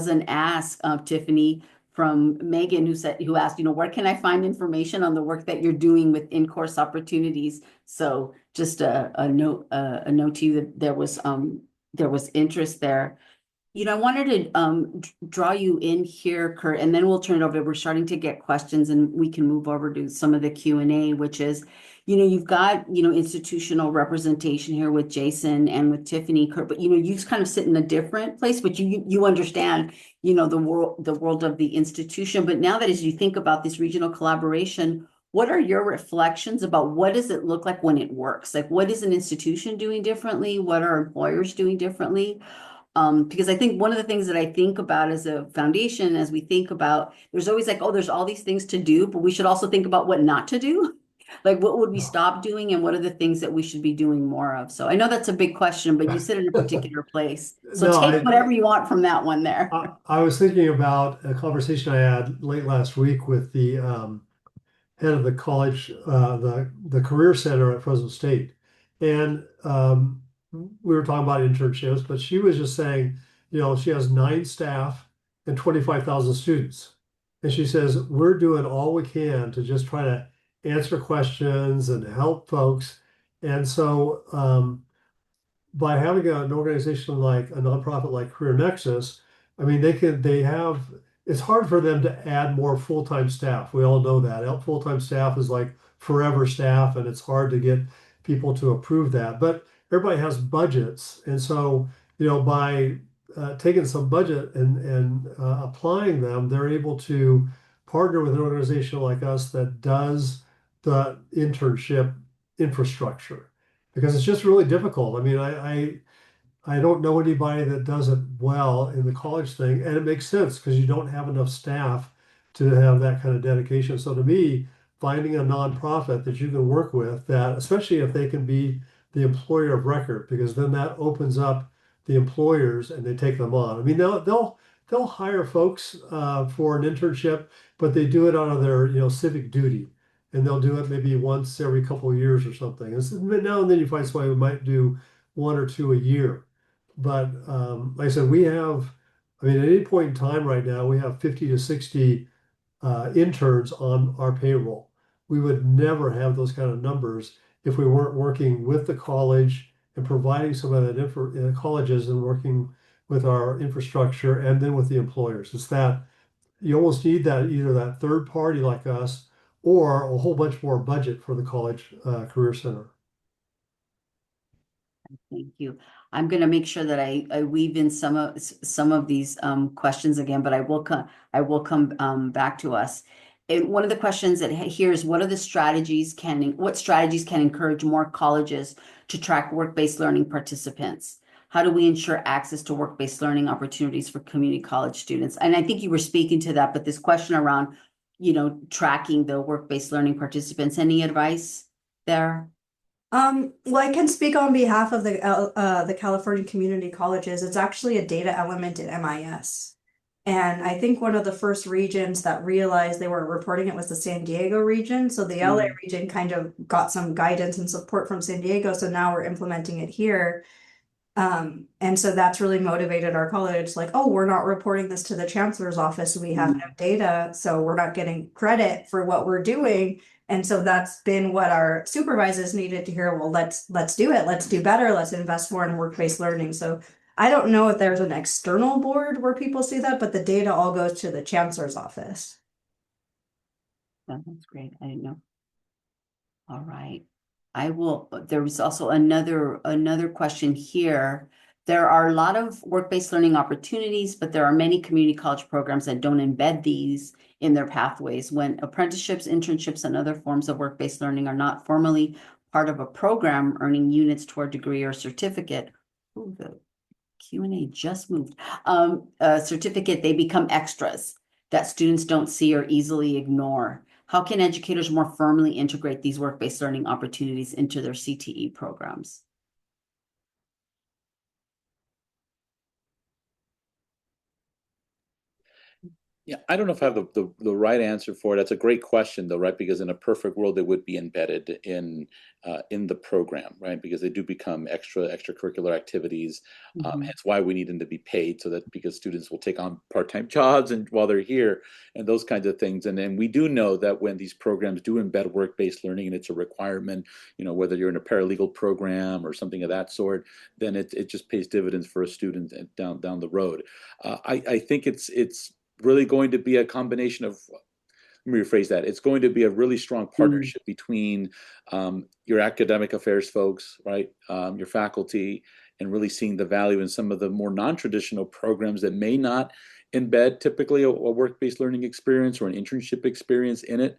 an ask of Tiffany from Megan who asked, where can I find information on the work that you're doing with in-course opportunities? So just a note to you that there was interest there. I wanted to draw you in here, Kurt, and then we'll turn it over. We're starting to get questions and we can move over to some of the Q&A, which is, you've got, institutional representation here with Jason and with Tiffany, Kurt, but, you kind of sit in a different place, but you understand, the world of the institution. But now that as you think about this regional collaboration, what are your reflections about what does it look like when it works? Like, what is an institution doing differently? What are employers doing differently? Because I think one of the things that I think about as a foundation, as we think about, there's always like, oh, there's all these things to do, but we should also think about what not to do. Like, what would we stop doing and what are the things that we should be doing more of? So I know that's a big question, but you sit in a particular place. So No, take whatever you want from that one there. I was thinking about a conversation I had late last week with the head of the college, the Career Center at Fresno State. And we were talking about internships, but she was just saying, she has 9 staff and 25,000 students. And she says, we're doing all we can to just try to answer questions and help folks. And so by having an organization like a nonprofit like Career Nexus, I mean, it's hard for them to add more full-time staff. We all know that. Full-time staff is like forever staff, and it's hard to get people to approve that. But everybody has budgets. And so, by taking some budget and applying them, they're able to partner with an organization like us that does the internship infrastructure. Because it's just really difficult. I mean, I don't know anybody that does it well in the college thing, and it makes sense because you don't have enough staff to have that kind of dedication. So to me, finding a nonprofit that you can work with, that especially if they can be the employer of record, because then that opens up the employers and they take them on. I mean, they'll hire folks for an internship, but they do it out of their civic duty, and they'll do it maybe once every couple of years or something. And so now and then you find somebody who might do 1 or 2 a year. But like I said, at any point in time right now, we have 50 to 60 interns on our payroll. We would never have those kind of numbers if we weren't working with the college and providing some of that colleges and working with our infrastructure and then with the employers. It's that you almost need that either that third party like us or a whole bunch more budget for the college career center. Thank you. I'm going to make sure that I weave in some of these questions again, but I will come back to us. And one of the questions that here is what strategies can encourage more colleges to track work-based learning participants? How do we ensure access to work-based learning opportunities for community college students? And I think you were speaking to that, but this question around, tracking the work-based learning participants, any advice there? Well, I can speak on behalf of the California community colleges. It's actually a data element in MIS. And I think one of the first regions that realized they weren't reporting it was the San Diego region. So the LA region kind of got some guidance and support from San Diego. So now we're implementing it here. And so that's really motivated our college, like, oh, we're not reporting this to the chancellor's office. We have no data, so we're not getting credit for what we're doing. And so that's been what our supervisors needed to hear. Well, let's do it. Let's do better. Let's invest more in work-based learning. So I don't know if there's an external board where people see that, but the data all goes to the chancellor's office. Oh, that's great. I didn't know. All right. There was also another question here. There are a lot of work-based learning opportunities, but there are many community college programs that don't embed these in their pathways. When apprenticeships, internships, and other forms of work-based learning are not formally part of a program earning units toward degree or certificate. Ooh, the Q&A just moved. Certificate, they become extras that students don't see or easily ignore. How can educators more firmly integrate these work-based learning opportunities into their CTE programs? Yeah, I don't know if I have the right answer for it. That's a great question, though, right? Because in a perfect world, they would be embedded in the program, right? Because they do become extracurricular activities. Hence why we need them to be paid, so that because students will take on part-time jobs and while they're here and those kinds of things. And then we do know that when these programs do embed work-based learning and it's a requirement, whether you're in a paralegal program or something of that sort, then it just pays dividends for a student down the road. I think it's really going to be a combination of, let me rephrase that. It's going to be a really strong partnership between your academic affairs folks, right? Your faculty, and really seeing the value in some of the more non-traditional programs that may not embed typically a work-based learning experience or an internship experience in it.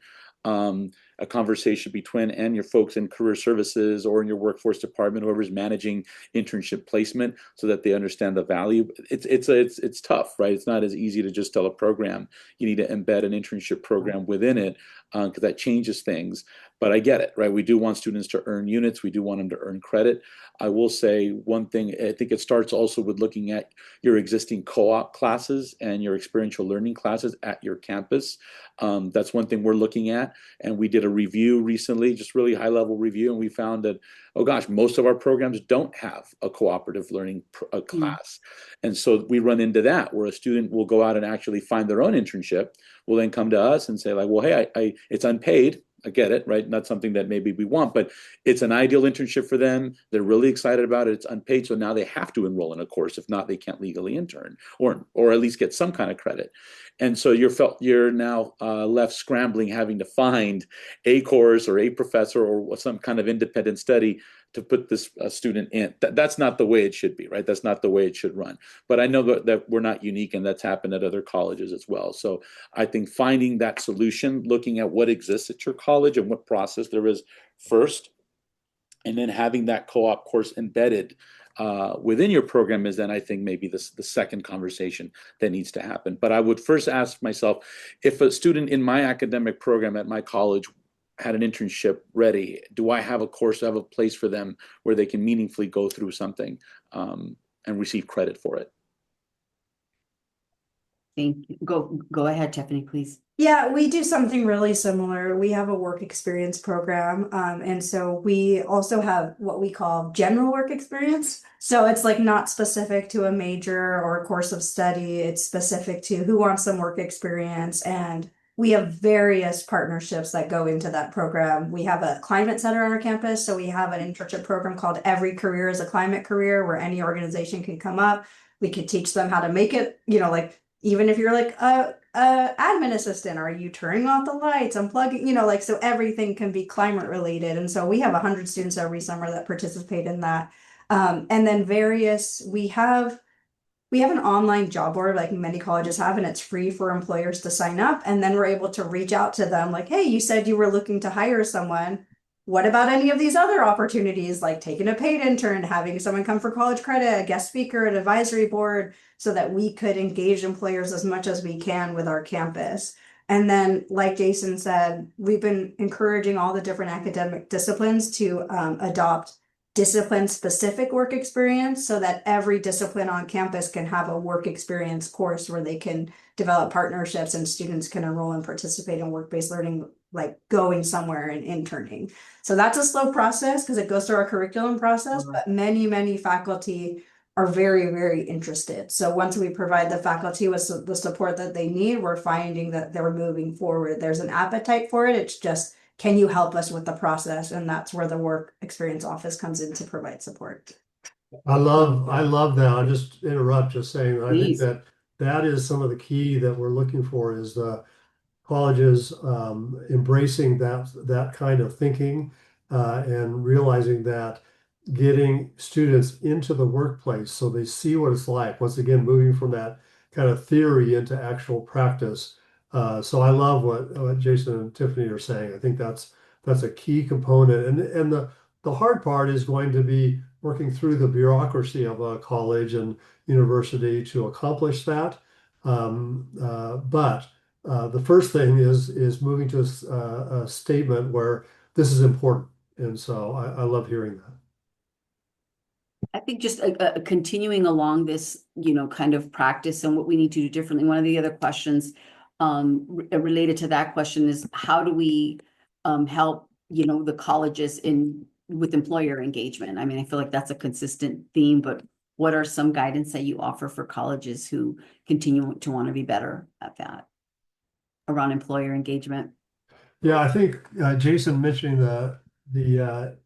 A conversation between and your folks in career services or in your workforce department, whoever's managing internship placement, so that they understand the value. It's tough, right? It's not as easy to just tell a program you need to embed an internship program within it, because that changes things. But I get it, right? We do want students to earn units. We do want them to earn credit. I will say one thing. I think it starts also with looking at your existing co-op classes and your experiential learning classes at your campus. That's one thing we're looking at. And we did a review recently, just really high level review. And we found that, oh gosh, most of our programs don't have a cooperative learning class. And so we run into that where a student will go out and actually find their own internship, will then come to us and say like, well, hey, it's unpaid. I get it, right? Not something that maybe we want, but it's an ideal internship for them. They're really excited about it. It's unpaid. So now they have to enroll in a course. If not, they can't legally intern or at least get some kind of credit. And so you're now left scrambling, having to find a course or a professor or some kind of independent study to put this student in. That's not the way it should be, right? That's not the way it should run. But I know that we're not unique, and that's happened at other colleges as well. So I think finding that solution, looking at what exists at your college and what process there is first, and then having that co-op course embedded within your program is then I think maybe the second conversation that needs to happen. But I would first ask myself, if a student in my academic program at my college had an internship ready, do I have a course, have a place for them where they can meaningfully go through something and receive credit for it? Thank you. Go ahead, Tiffany, please. Yeah, we do something really similar. We have a work experience program. And so we also have what we call general work experience. So it's like not specific to a major or a course of study. It's specific to who wants some work experience. And we have various partnerships that go into that program. We have a climate center on our campus. So we have an internship program called Every Career is a Climate Career, where any organization can come up. We could teach them how to make it, like even if you're like a admin assistant, are you turning off the lights, unplugging, like so everything can be climate related. And so we have 100 students every summer that participate in that. And then we have an online job board like many colleges have, and it's free for employers to sign up. And then we're able to reach out to them like, hey, you said you were looking to hire someone. What about any of these other opportunities, like taking a paid intern, having someone come for college credit, a guest speaker, an advisory board, so that we could engage employers as much as we can with our campus. And then, like Jason said, we've been encouraging all the different academic disciplines to adopt discipline specific work experience so that every discipline on campus can have a work experience course where they can develop partnerships and students can enroll and participate in work-based learning, like going somewhere and interning. So that's a slow process because it goes through our curriculum process, but many faculty are very, very interested. So once we provide the faculty with the support that they need, we're finding that they're moving forward. There's an appetite for it. It's just, can you help us with the process? And that's where the work experience office comes in to provide support. I love that. I'll just interrupt, just saying, I think Please. that is some of the key that we're looking for is the colleges embracing that kind of thinking and realizing that getting students into the workplace so they see what it's like. Once again, moving from that kind of theory into actual practice. So I love what Jason and Tiffany are saying. I think that's a key component, and the hard part is going to be working through the bureaucracy of a college and university to accomplish that. But the first thing is moving to a statement where this is important, and so I love hearing that. I think just continuing along this, kind of practice and what we need to do differently. One of the other questions related to that question is how do we help, the colleges with employer engagement? I mean, I feel like that's a consistent theme, but what are some guidance that you offer for colleges who continue to want to be better at that around employer engagement? Yeah, I think Jason mentioning the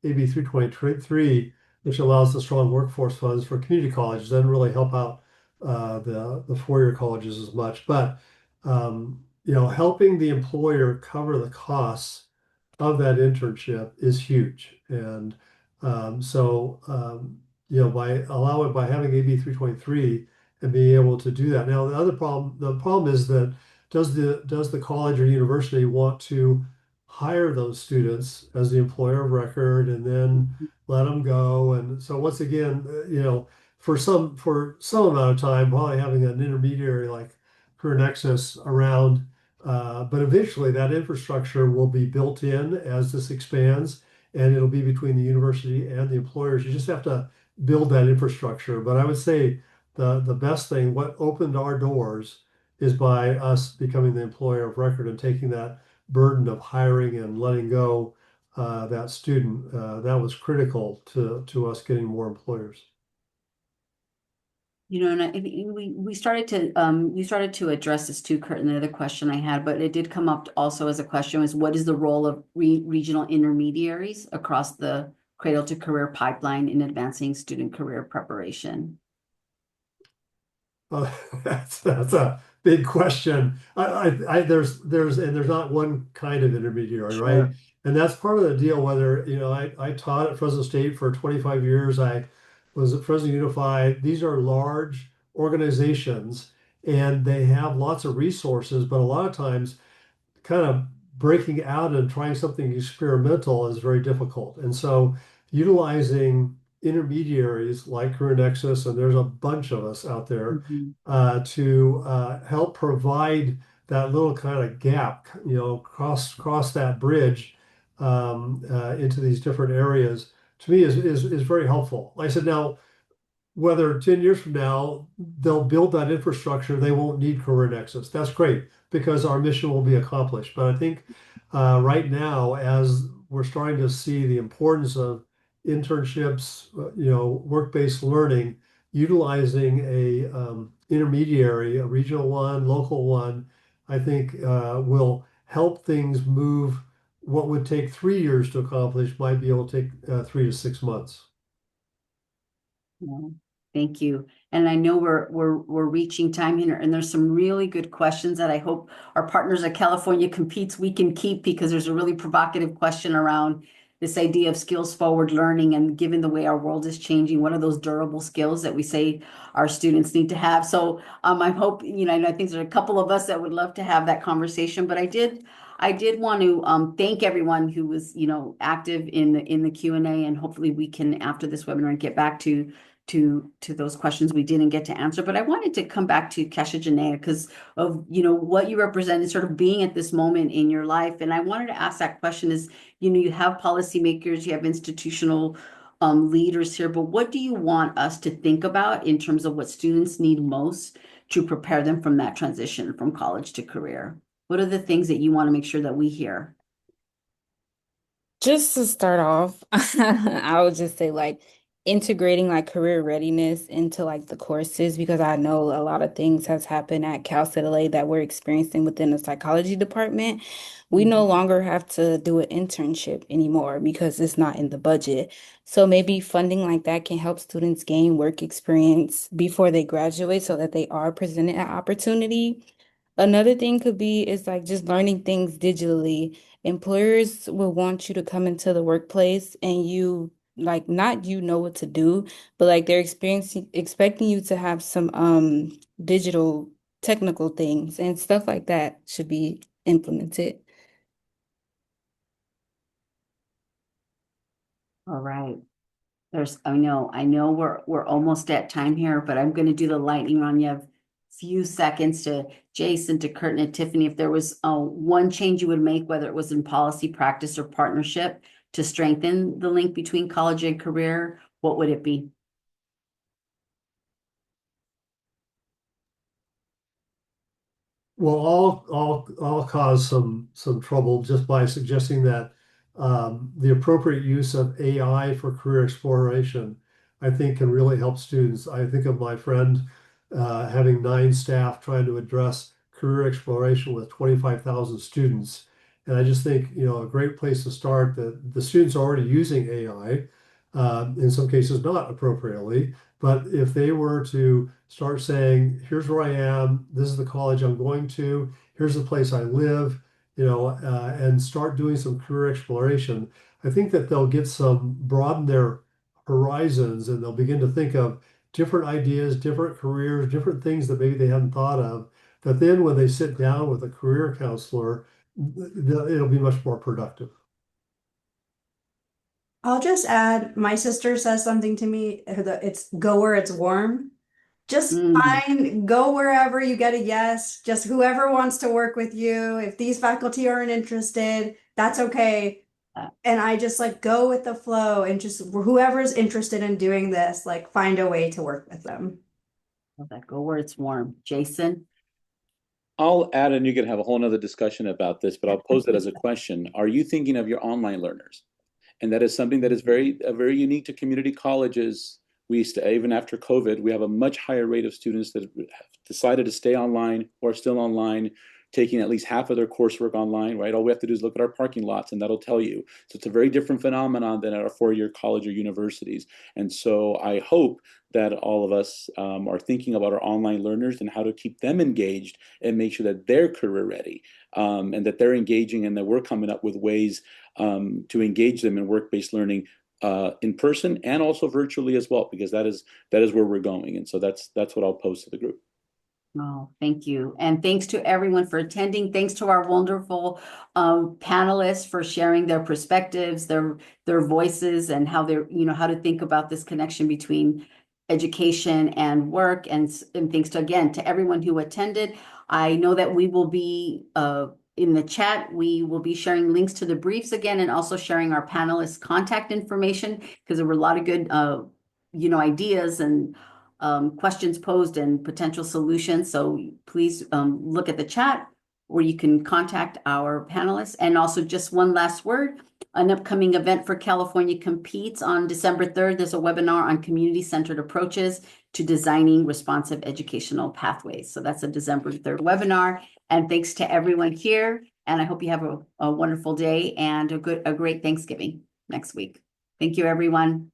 AB 323, which allows the strong workforce funds for community colleges, doesn't really help out the four-year colleges as much. But helping the employer cover the costs of that internship is huge. And by having AB 323 and being able to do that. Now, the problem is that does the college or university want to hire those students as the employer of record and then let them go? And so once again, for some amount of time, probably having an intermediary like Nexus around, but eventually that infrastructure will be built in as this expands, and it'll be between the university and the employers. You just have to build that infrastructure. But I would say the best thing, what opened our doors, is by us becoming the employer of record and taking that burden of hiring and letting go that student. That was critical to us getting more employers. And I think we started to you started to address this too, Kurt, in the other question I had, but it did come up also as a question was what is the role of regional intermediaries across the cradle to career pipeline in advancing student career preparation? That's a big question. There's not one kind of intermediary, Sure. right? And that's part of the deal. Whether I taught at Fresno State for 25 years. I was at Fresno Unified. These are large organizations, and they have lots of resources, but a lot of times kind of breaking out and trying something experimental is very difficult. And so utilizing intermediaries like Career Nexus, and there's a bunch of us out there to help provide that little kind of gap, cross that bridge into these different areas, to me is very helpful. Like I said, now, whether 10 years from now they'll build that infrastructure, they won't need Career Nexus. That's great because our mission will be accomplished. But I think right now, as we're starting to see the importance of internships, work-based learning, utilizing a intermediary, a regional one, local one, I think will help things move. What would take 3 years to accomplish might be able to take 3 to 6 months. Yeah. Thank you. And I know we're reaching time here, and there's some really good questions that I hope our partners at California Competes we can keep, because there's a really provocative question around this idea of skills forward learning, and given the way our world is changing, what are those durable skills that we say our students need to have? So I hope, and I think there's a couple of us that would love to have that conversation, but I did want to thank everyone who was, active in the Q&A, and hopefully we can, after this webinar, get back to those questions we didn't get to answer. But I wanted to come back to Casshajnea because of, what you represented, sort of being at this moment in your life. And I wanted to ask that question is, you have policymakers, you have institutional leaders here, but what do you want us to think about in terms of what students need most to prepare them from that transition from college to career? What are the things that you want to make sure that we hear? Just to start off, I would just say like integrating like career readiness into like the courses, because I know a lot of things has happened at Cal State LA that we're experiencing within the psychology department. We no longer have to do an internship anymore because it's not in the budget. So maybe funding like that can help students gain work experience before they graduate so that they are presented an opportunity. Another thing could be is like just learning things digitally. Employers will want you to come into the workplace and you like not know what to do, but like they're expecting you to have some digital technical things and stuff like that should be implemented. All right. I know we're almost at time here, but I'm going to do the lightning round. You have a few seconds to Jason, to Curtin, and Tiffany. If there was one change you would make, whether it was in policy, practice, or partnership, to strengthen the link between college and career, what would it be? Well, I'll cause some trouble just by suggesting that the appropriate use of AI for career exploration, I think, can really help students. I think of my friend having 9 staff trying to address career exploration with 25,000 students, and I just think a great place to start that the students are already using AI, in some cases not appropriately. But if they were to start saying, here's where I am, this is the college I'm going to, here's the place I live, and start doing some career exploration, I think that they'll broaden their horizons, and they'll begin to think of different ideas, different careers, different things that maybe they hadn't thought of. That then when they sit down with a career counselor, it'll be much more productive. I'll just add, my sister says something to me, it's go where it's warm. Just go wherever you get a yes, just whoever wants to work with you. If these faculty aren't interested, that's okay. And I just like go with the flow, and just whoever's interested in doing this, like find a way to work with them. That go where it's warm. Jason? I'll add, and you can have a whole nother discussion about this, but I'll pose it as a question. Are you thinking of your online learners? And that is something that is very unique to community colleges. Even after COVID, we have a much higher rate of students that have decided to stay online or are still online, taking at least half of their coursework online, right? All we have to do is look at our parking lots and that'll tell you. So it's a very different phenomenon than at our 4-year college or universities. And so I hope that all of us are thinking about our online learners and how to keep them engaged and make sure that they're career ready, and that they're engaging, and that we're coming up with ways to engage them in work-based learning in person and also virtually as well, because that is where we're going. And so that's what I'll pose to the group. Oh, thank you. And thanks to everyone for attending. Thanks to our wonderful panelists for sharing their perspectives, their voices, and how they're, how to think about this connection between education and work. And thanks to everyone who attended. I know that we will be in the chat, we will be sharing links to the briefs again, and also sharing our panelists' contact information, because there were a lot of good ideas and questions posed and potential solutions. So please look at the chat, where you can contact our panelists. And also, just one last word, an upcoming event for California Competes on December 3rd. There's a webinar on community-centered approaches to designing responsive educational pathways. So that's a December 3rd webinar. And thanks to everyone here. And I hope you have a wonderful day and a great Thanksgiving next week. Thank you, everyone.